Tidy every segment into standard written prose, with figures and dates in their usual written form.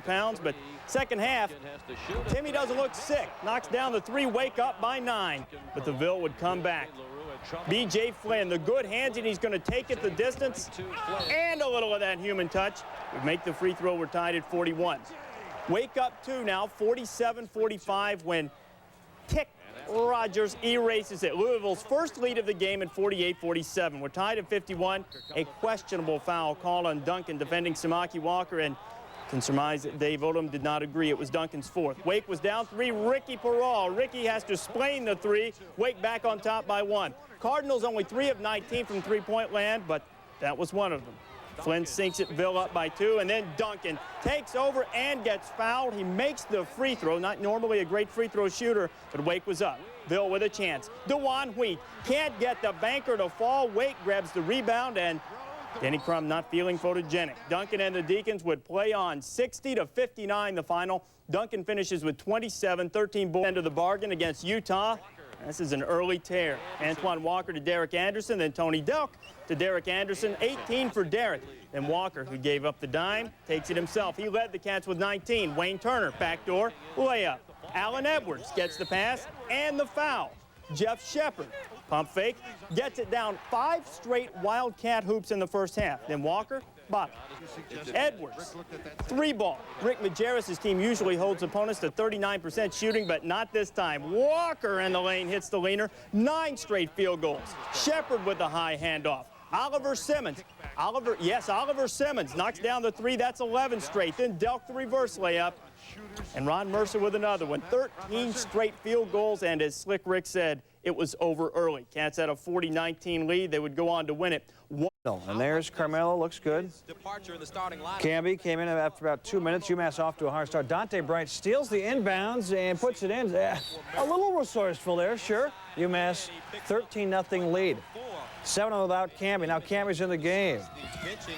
pounds, but second half, Timmy doesn't look sick. Knocks down the three, Wake up by 9, but the Ville would come back. B.J. Flynn, the good hands, and he's going to take it the distance, and a little of that human touch would make the free throw. We're tied at 41. Wake up 2 now, 47-45 when Tick Rogers erases it. Louisville's first lead of the game at 48-47. We're tied at 51. A questionable foul call on Duncan defending Samaki Walker, and can surmise that Dave Odom did not agree. It was Duncan's fourth. Wake was down 3. Ricky Peral. Ricky has to splain the 3. Wake back on top by 1. Cardinals only 3 of 19 from three-point land, but that was one of them. Flynn sinks it, Ville up by 2, and then Duncan takes over and gets fouled. He makes the free throw. Not normally a great free throw shooter, but Wake was up. Ville with a chance. DeJuan Wheat can't get the banker to fall. Wake grabs the rebound, and Denny Crum not feeling photogenic. Duncan and the Deacons would play on 60-59 the final. Duncan finishes with 27, 13 ball end of the bargain against Utah. This is an early tear. Antoine Walker to Derek Anderson, then Tony Delk to Derek Anderson. 18 for Derek. Then Walker, who gave up the dime, takes it himself. He led the Cats with 19. Wayne Turner, backdoor, layup. Allen Edwards gets the pass and the foul. Jeff Shepard, pump fake, gets it down 5 straight Wildcat hoops in the first half. Then Walker, bottom. Edwards, 3-ball. Rick Majerus' team usually holds opponents to 39% shooting, but not this time. Walker in the lane hits the leaner. 9 straight field goals. Shepard with the high handoff. Oliver Simmons. Oliver Simmons knocks down the 3. That's 11 straight. Then Delk the reverse layup. And Ron Mercer with another one. 13 straight field goals, and as Slick Rick said, it was over early. Cats had a 40-19 lead. They would go on to win it. And there's Carmelo, looks good. Camby came in after about 2 minutes. UMass off to a hard start. Dante Bright steals the inbounds and puts it in. A little resourceful there, sure. UMass 13-0 lead. 7 without Camby. Now Camby's in the game.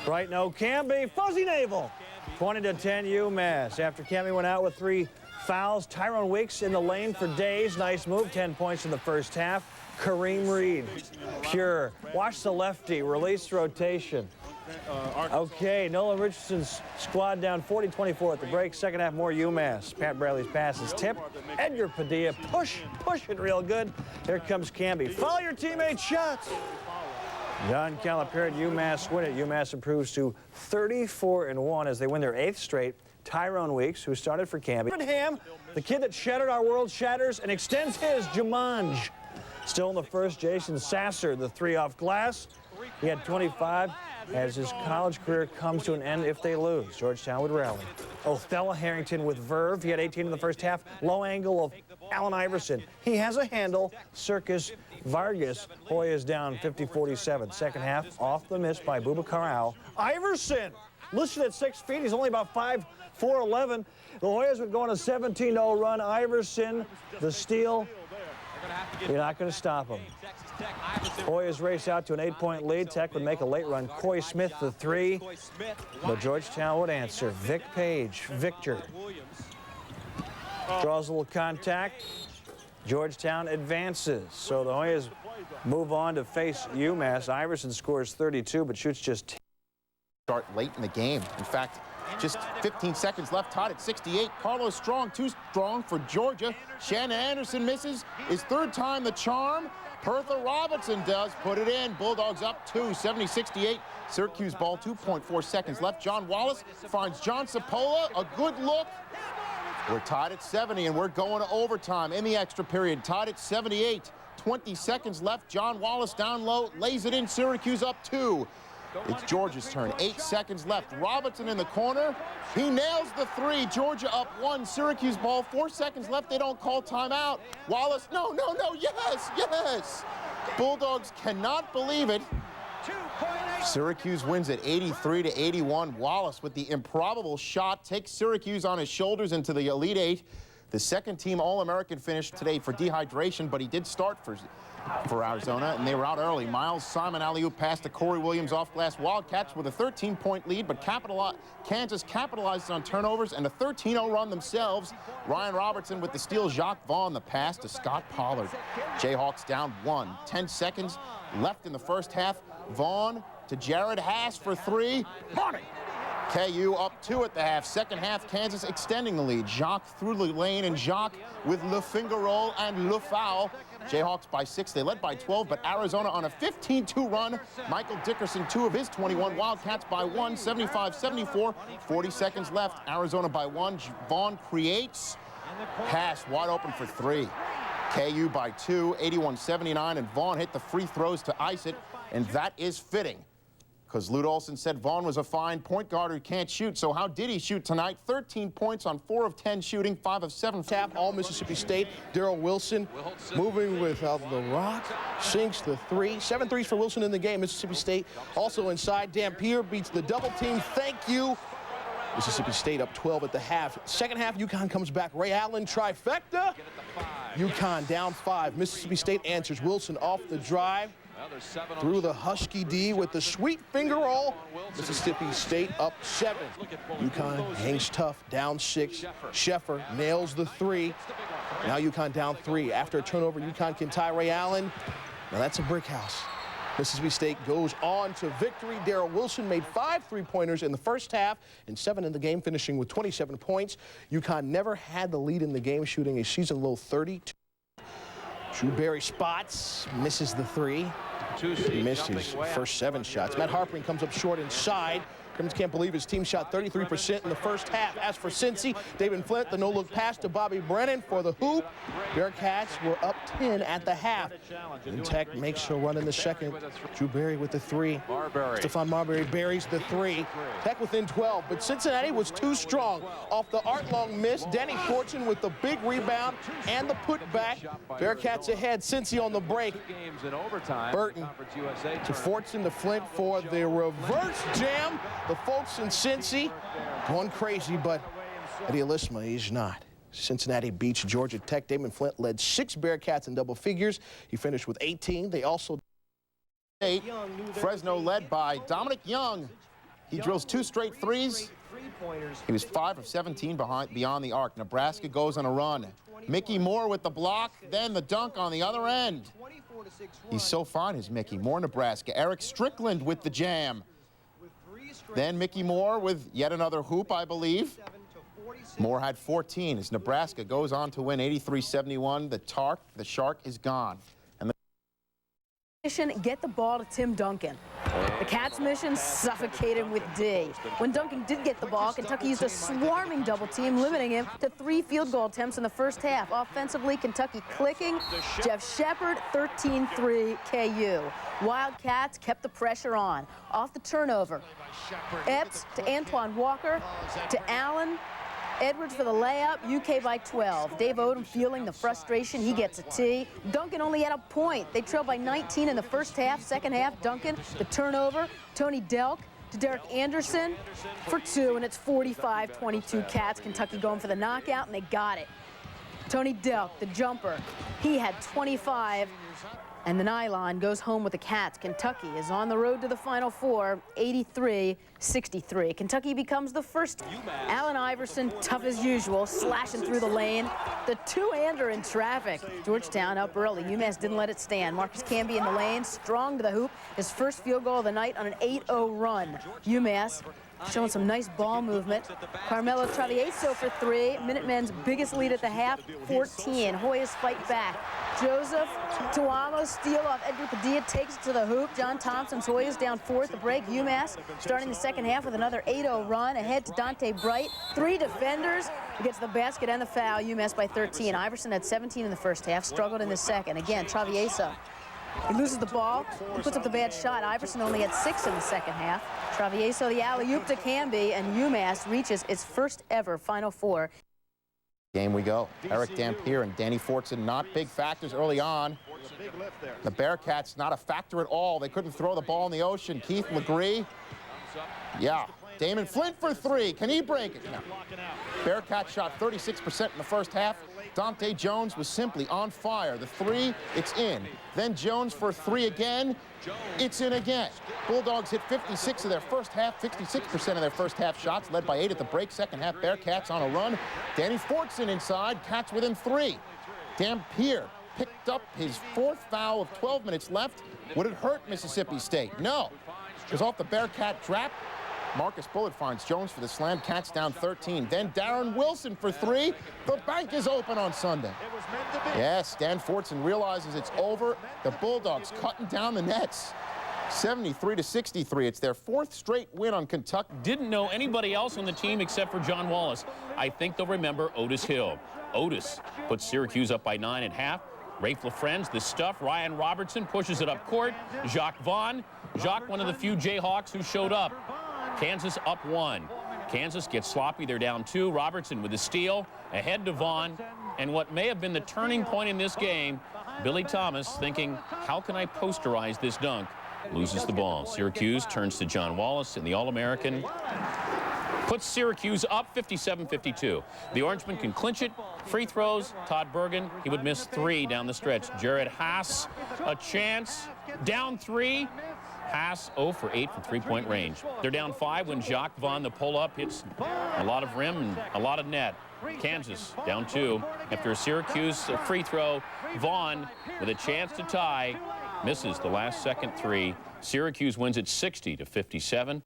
Bright, no Camby. Fuzzy Navel. 20-10 UMass. After Camby went out with 3 fouls. Tyrone Weeks in the lane for days. Nice move. 10 points in the first half. Kareem Reed, pure. Watch the lefty, release rotation. Okay, Nolan Richardson's squad down 40-24 at the break. Second half, more UMass. Pat Bradley's pass is tipped. Edgar Padilla, push it real good. Here comes Camby. Follow your teammate's shots. John Calipari, UMass win it. UMass improves to 34-1 as they win their 8th straight. Tyrone Weeks, who started for Camby. The kid that shattered our world, shatters and extends his. Jumanj. Still in the first, Jason Sasser, the 3 off glass. He had 25 as his college career comes to an end if they lose. Georgetown would rally. Othello Harrington with verve. He had 18 in the first half. Low angle of Allen Iverson. He has a handle. Circus Vargas. Hoyas down 50-47. Second half, off the miss by Boubacar Al. Iverson, listed at 6 feet. He's only about 5'4", The Hoyas would go on a 17-0 run. Iverson, the steal. You're not going to stop him. Hoyas race out to an 8-point lead. Tech would make a late run. Coy Smith, the 3. But Georgetown would answer. Vic Page, Victor. Draws a little contact. Georgetown advances. So the Hoyas move on to face UMass. Iverson scores 32, but shoots just 10. Start late in the game. In fact, just 15 seconds left, tied at 68. Carlos Strong, too strong for Georgia. Shannon Anderson misses his 3rd time the charm. Bertha Robinson does put it in. Bulldogs up 2, 70-68. Syracuse ball, 2.4 seconds left. John Wallace finds John Cipolla. A good look. We're tied at 70, and we're going to overtime in the extra period. Tied at 78. 20 seconds left. John Wallace down low, lays it in. Syracuse up 2. It's Georgia's turn. 8 seconds left. Robinson in the corner. He nails the 3. Georgia up 1. Syracuse ball. 4 seconds left. They don't call timeout. Wallace, no. Yes. Bulldogs cannot believe it. Syracuse wins at 83-81. Wallace with the improbable shot takes Syracuse on his shoulders into the Elite 8. The 2nd-team All-American finished today for dehydration, but he did start for Arizona, and they were out early. Miles Simon alley-oop pass to Corey Williams off glass. Wildcats with a 13-point lead, but Kansas capitalized on turnovers and a 13-0 run themselves. Ryan Robertson with the steal. Jacques Vaughn the pass to Scott Pollard. Jayhawks down 1. 10 seconds left in the first half. Vaughn to Jared Haas for 3. Money. KU up 2 at the half. Second half, Kansas extending the lead. Jacques through the lane, and Jacques with Le Finger Roll and Le Foul. Jayhawks by 6. They led by 12, but Arizona on a 15-2 run. Michael Dickerson, 2 of his 21. Wildcats by 1, 75-74. 40 seconds left. Arizona by 1. Vaughn creates. Pass wide open for 3. KU by 2, 81-79, and Vaughn hit the free throws to ice it, and that is fitting, because Lute Olson said Vaughn was a fine point guard who can't shoot. So how did he shoot tonight? 13 points on 4 of 10 shooting, 5 of 7. Tap all Mississippi State. Daryl Wilson moving without the rock, sinks the 3. 7 threes for Wilson in the game. Mississippi State also inside. Dampier beats the double team. Thank you. Mississippi State up 12 at the half. Second half, UConn comes back. Ray Allen trifecta. UConn down 5. Mississippi State answers. Wilson off the drive. Through the Husky D with the sweet finger roll. Mississippi State up 7. UConn hangs tough, down 6. Sheffer nails the 3. Now UConn down 3. After a turnover, UConn can tie Ray Allen. Now that's a brick house. Mississippi State goes on to victory. Daryl Wilson made 5 three-pointers in the first half and 7 in the game, finishing with 27 points. UConn never had the lead in the game, shooting a season-low 32. Drew Barry spots, misses the 3. He missed his first 7 shots. Matt Harpering comes up short inside. Crimson can't believe his team shot 33% in the first half. As for Cincy, David Flint, the no-look pass to Bobby Brennan for the hoop. Bearcats were up 10 at the half. And Tech makes a run in the second. Drew Barry with the 3. Stephon Marbury buries the 3. Tech within 12, but Cincinnati was too strong. Off the Art Long miss, Danny Fortune with the big rebound and the putback. Bearcats ahead. Cincy on the break. Burton to Fortune to Flint for the reverse jam. The folks in Cincy going crazy, but Eddie Elisma, he's not. Cincinnati beats Georgia Tech. Damon Flint led 6 Bearcats in double figures. He finished with 18. They also... Fresno led by Dominic Young. He drills 2 straight threes. He was 5 of 17 beyond the arc. Nebraska goes on a run. Mickey Moore with the block, then the dunk on the other end. He's so fine, is Mickey. More Nebraska. Eric Strickland with the jam. Then Mickey Moore with yet another hoop, I believe. Moore had 14 as Nebraska goes on to win 83-71. The Shark is gone. And get the ball to Tim Duncan. The Cats' mission suffocated with D. When Duncan did get the ball, Kentucky used a swarming double team, limiting him to 3 field goal attempts in the first half. Offensively, Kentucky clicking. Jeff Shepard, 13-3 KU. Wildcats kept the pressure on. Off the turnover, Epps to Antoine Walker to Allen. Edwards for the layup, UK by 12. Dave Odom feeling the frustration, he gets a tee. Duncan only had a point. They trailed by 19 in the first half. Second half, Duncan, the turnover. Tony Delk to Derek Anderson for 2, and it's 45-22 Cats. Kentucky going for the knockout, and they got it. Tony Delk, the jumper, he had 25. And the nylon goes home with the Cats. Kentucky is on the road to the Final Four, 83-63. Kentucky becomes the first. Allen Iverson, tough as usual, slashing through the lane. The two-hander in traffic. Georgetown up early. UMass didn't let it stand. Marcus Camby in the lane, strong to the hoop. His first field goal of the night on an 8-0 run. UMass showing some nice ball movement. Carmelo Travieso for 3. Minutemen's biggest lead at the half, 14. Hoyas fight back. Joseph Tuamo steal off Edgar Padilla, takes it to the hoop. John Thompson's Hoyas down 4 at the break. UMass starting the second half with another 8-0 run. Ahead to Dante Bright. 3 defenders. He gets the basket and the foul. UMass by 13. Iverson had 17 in the first half, struggled in the second. Again, Travieso. He loses the ball, he puts up the bad shot. Iverson only had 6 in the second half. Travieso the alley-oop to Camby, and UMass reaches its first ever Final Four. Game we go. Eric Dampier and Danny Fortson not big factors early on. The Bearcats not a factor at all. They couldn't throw the ball in the ocean. Keith Legree. Yeah. Damon Flint for 3. Can he break it? No. Bearcats shot 36% in the first half. Dante Jones was simply on fire. The 3, it's in. Then Jones for 3 again. It's in again. Bulldogs hit 56 of their first half, 56% of their first half shots, led by 8 at the break. Second half, Bearcats on a run. Danny Fortson inside, Cats within 3. Dampier picked up his 4th foul of 12 minutes left. Would it hurt Mississippi State? No. It was off the Bearcat trap. Marcus Bullard finds Jones for the slam. Cats down 13. Then Darren Wilson for three. The bank is open on Sunday. Yes, Dan Fortson realizes it's over. The Bulldogs cutting down the nets. 73-63. It's their fourth straight win on Kentucky. Didn't know anybody else on the team except for John Wallace. I think they'll remember Otis Hill. Otis puts Syracuse up by 9 at half. Rafe LaFrenz, the stuff. Ryan Robertson pushes it up court. Jacques Vaughn. Jacques, one of the few Jayhawks who showed up. Kansas up 1. Kansas gets sloppy. They're down 2. Robertson with the steal. Ahead to Vaughn. And what may have been the turning point in this game, Billy Thomas thinking, how can I posterize this dunk? Loses the ball. Syracuse turns to John Wallace, and the All-American puts Syracuse up 57-52. The Orangemen can clinch it. Free throws, Todd Bergen, he would miss 3 down the stretch. Jared Haas, a chance, down 3. Haas 0 for 8 from three-point range. They're down 5 when Jacques Vaughn, the pull-up, hits a lot of rim and a lot of net. Kansas down 2 after a Syracuse free throw. Vaughn with a chance to tie, misses the last second 3. Syracuse wins it 60-57.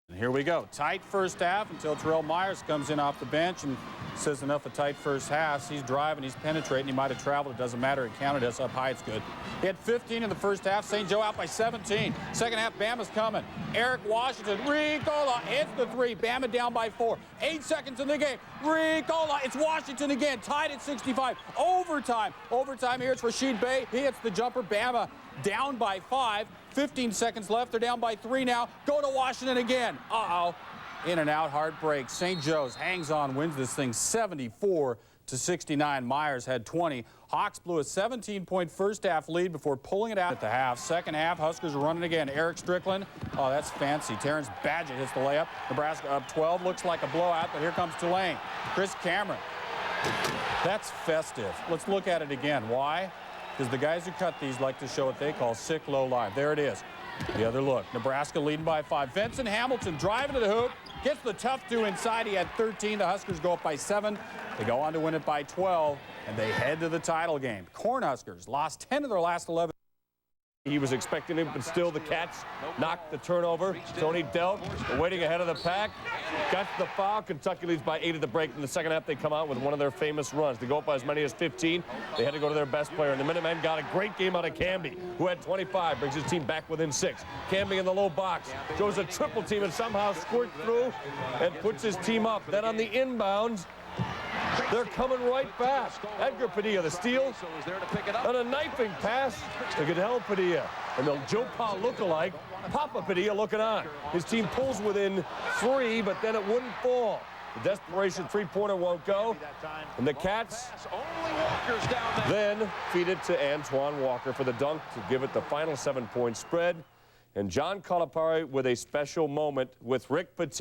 And here we go. Tight first half until Terrell Myers comes in off the bench and says enough a tight first half. He's driving, he's penetrating, he might have traveled. It doesn't matter. It counted us up high. It's good. He had 15 in the first half. St. Joe out by 17. Second half, Bama's coming. Eric Washington, Ricola hits the 3. Bama down by 4. 8 seconds in the game. Ricola, it's Washington again, tied at 65. Overtime. Overtime here. It's Rashid Bey. He hits the jumper. Bama down by 5. 15 seconds left. They're down by 3 now. Go to Washington again. Uh-oh. In and out, hard break. St. Joe's hangs on, wins this thing 74-69. Myers had 20. Hawks blew a 17-point first half lead before pulling it out at the half. Second half, Huskers are running again. Eric Strickland. Oh, that's fancy. Terrence Badgett hits the layup. Nebraska up 12. Looks like a blowout, but here comes Tulane. Chris Cameron. That's festive. Let's look at it again. Why? Because the guys who cut these like to show what they call sick low live. There it is. The other look. Nebraska leading by 5. Vincent Hamilton driving to the hoop. Gets the tough 2 inside. He had 13. The Huskers go up by 7. They go on to win it by 12. And they head to the title game. Cornhuskers lost 10 of their last 11. He was expecting him, but still the Cats knocked the turnover. Tony Delk waiting ahead of the pack. Got the foul. Kentucky leads by 8 at the break. In the second half, they come out with one of their famous runs. They go up by as many as 15. They had to go to their best player. And the Minutemen got a great game out of Camby, who had 25, brings his team back within 6. Camby in the low box. Shows a triple team and somehow squirts through and puts his team up. Then on the inbounds, they're coming right back. Edgar Padilla, the steal, and a knifing pass to Goodell Padilla. And the Joe Pa lookalike, Papa Padilla looking on. His team pulls within 3, but then it wouldn't fall. The desperation three-pointer won't go. And the Cats then feed it to Antoine Walker for the dunk to give it the final 7-point spread. And John Calipari with a special moment with Rick Pitino.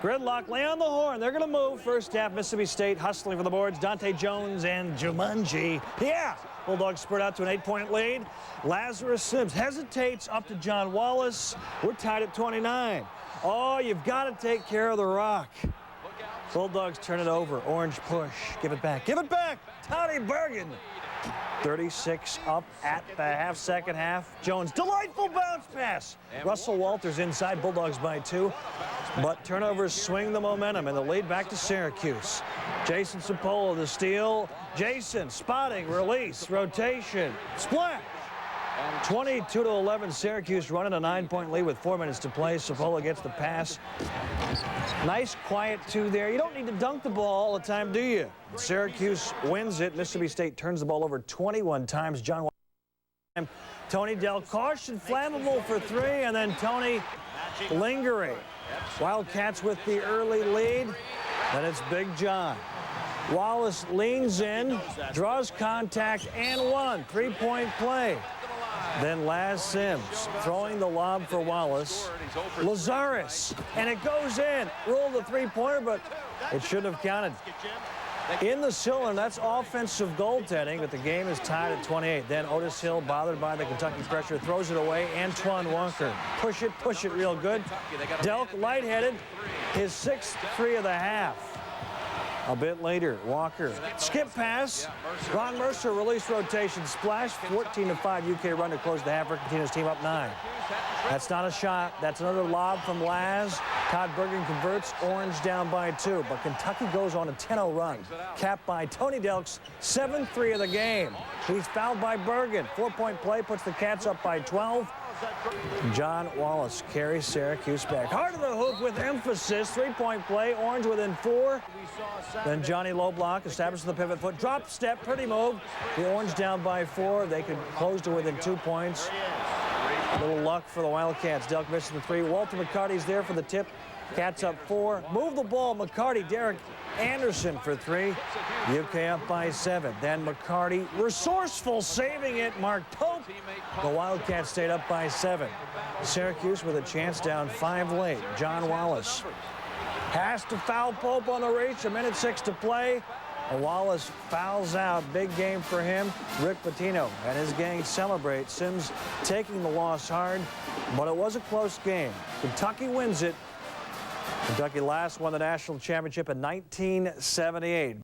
Gridlock lay on the horn. They're going to move. First half, Mississippi State hustling for the boards. Dante Jones and Jumanji. Yeah. Bulldogs spread out to an 8-point lead. Lazarus Sims hesitates up to John Wallace. We're tied at 29. Oh, you've got to take care of the rock. Bulldogs turn it over. Orange push. Give it back. Give it back. Toddy Bergen. 36 up at the second half. Jones, delightful bounce pass. Russell Walters inside, Bulldogs by 2. But turnovers swing the momentum, and the lead back to Syracuse. Jason Cipolla, the steal. Jason, spotting, release, rotation, splash. 22-11, Syracuse running a 9-point lead with 4 minutes to play. Cipolla gets the pass. Nice, quiet 2 there. You don't need to dunk the ball all the time, do you? Syracuse wins it. Mississippi State turns the ball over 21 times. John Tony Del caution, flammable for 3, and then Tony lingering. Wildcats with the early lead. Then it's Big John. Wallace leans in, draws contact, and 1. 3-point play. Then Laz Sims throwing the lob for Wallace. Lazarus, and it goes in. Rolled the 3-pointer, but it shouldn't have counted. In the cylinder, that's offensive goaltending, but the game is tied at 28. Then Otis Hill, bothered by the Kentucky pressure, throws it away. Antoine Walker, push it real good. Delk lightheaded, his 6th 3 of the half. A bit later, Walker, skip pass. Ron Mercer release rotation splash. 14-5 UK run to close the half. Argentina's team up 9. That's not a shot. That's another lob from Laz. Todd Bergen converts. Orange down by 2. But Kentucky goes on a 10-0 run, capped by Tony Delk's 7-3 of the game. He's fouled by Bergen. 4-point play puts the Cats up by 12. John Wallace carries Syracuse back. Hard to the hoop with emphasis. 3-point play. Orange within 4. Then Johnny Loblock establishes the pivot foot. Drop step. Pretty move. The Orange down by 4. They could close to within 2 points. A little luck for the Wildcats. Delk misses the 3. Walter McCarty's there for the tip. Cats up 4. Move the ball. McCarty. Derek Anderson for 3. UK up by 7. Then McCarty, resourceful, saving it. Mark Pope. The Wildcats stayed up by 7. Syracuse with a chance down 5 late. John Wallace has to foul Pope on the reach. 1:06 to play. Wallace fouls out. Big game for him. Rick Pitino and his gang celebrate. Sims taking the loss hard, but it was a close game. Kentucky wins it. Kentucky last won the national championship in 1978.